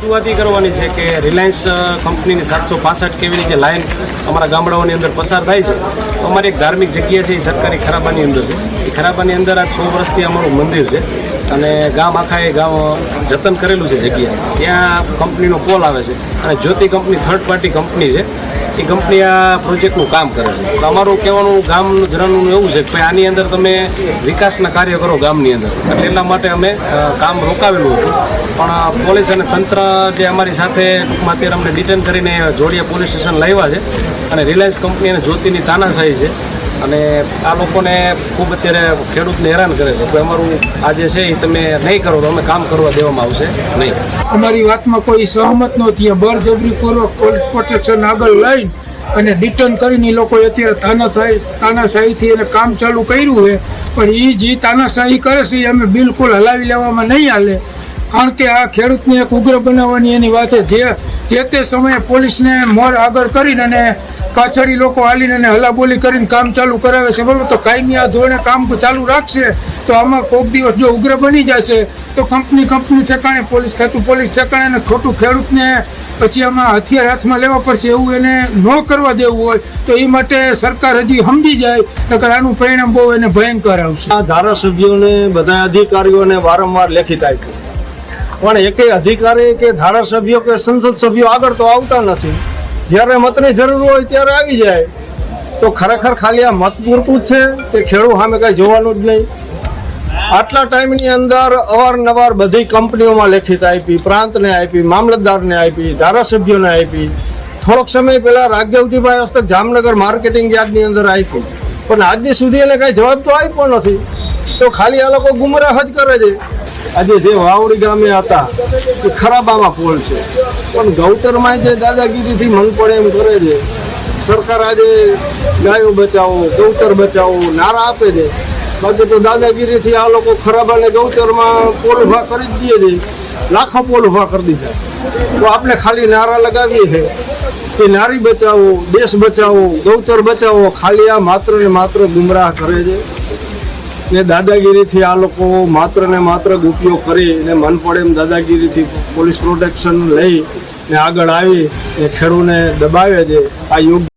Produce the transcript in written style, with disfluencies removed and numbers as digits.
રજૂઆત કરવાની છે કે રિલાયન્સ કંપનીની 765 કેવીની જે લાઇન અમારા ગામડાઓની અંદર પસાર થાય છે, તો અમારી એક ધાર્મિક જગ્યા છે એ સરકારી ખરાબાની અંદર છે. એ ખરાબાની અંદર આજ 100 વર્ષથી અમારું મંદિર છે અને ગામ આખાએ ગામ જતન કરેલું છે જગ્યા. ત્યાં કંપનીનો પોલ આવે છે અને જ્યોતિ કંપની થર્ડ પાર્ટી કંપની છે. એ કંપની આ પ્રોજેક્ટનું કામ કરે છે. તો અમારું કહેવાનું ગામનું જણાવવાનું એવું છે કે ભાઈ આની અંદર તમે વિકાસના કાર્ય કરો ગામની અંદર, એટલે એટલા માટે અમે કામ રોકાવેલું હતું. પણ પોલીસ અને તંત્ર જે અમારી સાથે ટૂંકમાં અત્યારે અમને ડિટેન કરીને જોડિયા પોલીસ સ્ટેશન લાવ્યા છે અને રિલાયન્સ કંપની અને જ્યોતિની તાનાશાહી છે અને આ લોકોને ખૂબ અત્યારે ખેડૂતને હેરાન કરે છે. તો અમારું આ જે છે એ તમે નહીં કરો તો અમે કામ કરવા દેવામાં આવશે નહીં. અમારી વાતમાં કોઈ સહમત નહોતી. બળજબરીપૂર્વક પોલીસ પ્રોટેક્શન આગળ લઈને અને ડિટેન કરીને એ લોકોએ અત્યારે તાનાશાહીથી એને કામ ચાલુ કર્યું છે. પણ એ જે તાનાશાહી કરે છે એ અમે બિલકુલ હલાવી લેવામાં નહીં હાલે. કારણ કે આ ખેડૂતને એક ઉગ્ર બનાવવાની એની વાત છે. જે તે સમયે પોલીસને મોર આગળ કરીને અને પાછળ લોકો હાલીને અને હલાબોલી કરીને કામ ચાલુ કરાવે છે, બરાબર. તો કાયમી આ ધોરણે કામ ચાલુ રાખશે તો આમાં કોઈક દિવસ જો ઉગ્ર બની જશે તો કંપની ઠેકાણે, પોલીસ ખાતું પોલીસ ઠેકાણે, અને ખોટું ખેડૂતને પછી આમાં હથિયાર હાથમાં લેવા પડશે. એવું એને ન કરવા દેવું હોય તો એ માટે સરકાર હજી સમજી જાય, નકર આનું પરિણામ બહુ એને ભયંકર આવશે. આ ધારાસભ્યોને બધા અધિકારીઓને વારંવાર લેખિત આપ્યું, પણ એકેય અધિકારી કે ધારાસભ્યો કે સંસદ સભ્યો આગળ તો આવતા નથી. જ્યારે મતની જરૂર હોય ત્યારે આવી જાય. તો ખરેખર ખાલી આ મત પૂરતું જ છે કે ખેડૂત સામે કાંઈ જોવાનું જ નહીં. આટલા ટાઈમની અંદર અવારનવાર બધી કંપનીઓમાં લેખિત આપી, પ્રાંતને આપી, મામલતદારને આપી, ધારાસભ્યોને આપી. થોડોક સમય પહેલાં રાઘવજીભાઈ હસ્તક જામનગર માર્કેટિંગ યાર્ડની અંદર આપી, પણ આજની સુધી એને કાંઈ જવાબ તો આપ્યો નથી. તો ખાલી આ લોકો ગુમરાહ જ કરે છે. આજે જે વાવડી ગામે હતા એ ખરાબામાં પોલ છે, પણ ગૌચરમાં જે દાદાગીરીથી મન પડે એમ કરે છે. સરકાર આજે ગાયો બચાવો, ગૌચર બચાવો નારા આપે છે, બાકી તો દાદાગીરીથી આ લોકો ખરાબાને ગૌચરમાં પોલ ઉભા કરી જ દે છે. લાખો પોલ ઉભા કરી દીધા. તો આપણે ખાલી નારા લગાવીએ છીએ કે નારી બચાવો, દેશ બચાવો, ગૌચર બચાવો. ખાલી આ માત્ર ને માત્ર ગુમરાહ કરે છે ને દાદાગીરીથી આ લોકો માત્ર ને માત્ર ઉપયોગ કરી ને મન પડે એમ દાદાગીરીથી પોલીસ પ્રોટેક્શન લઈ ને આગળ આવી ને ખેડૂતને દબાવે છે. આ યોગ્ય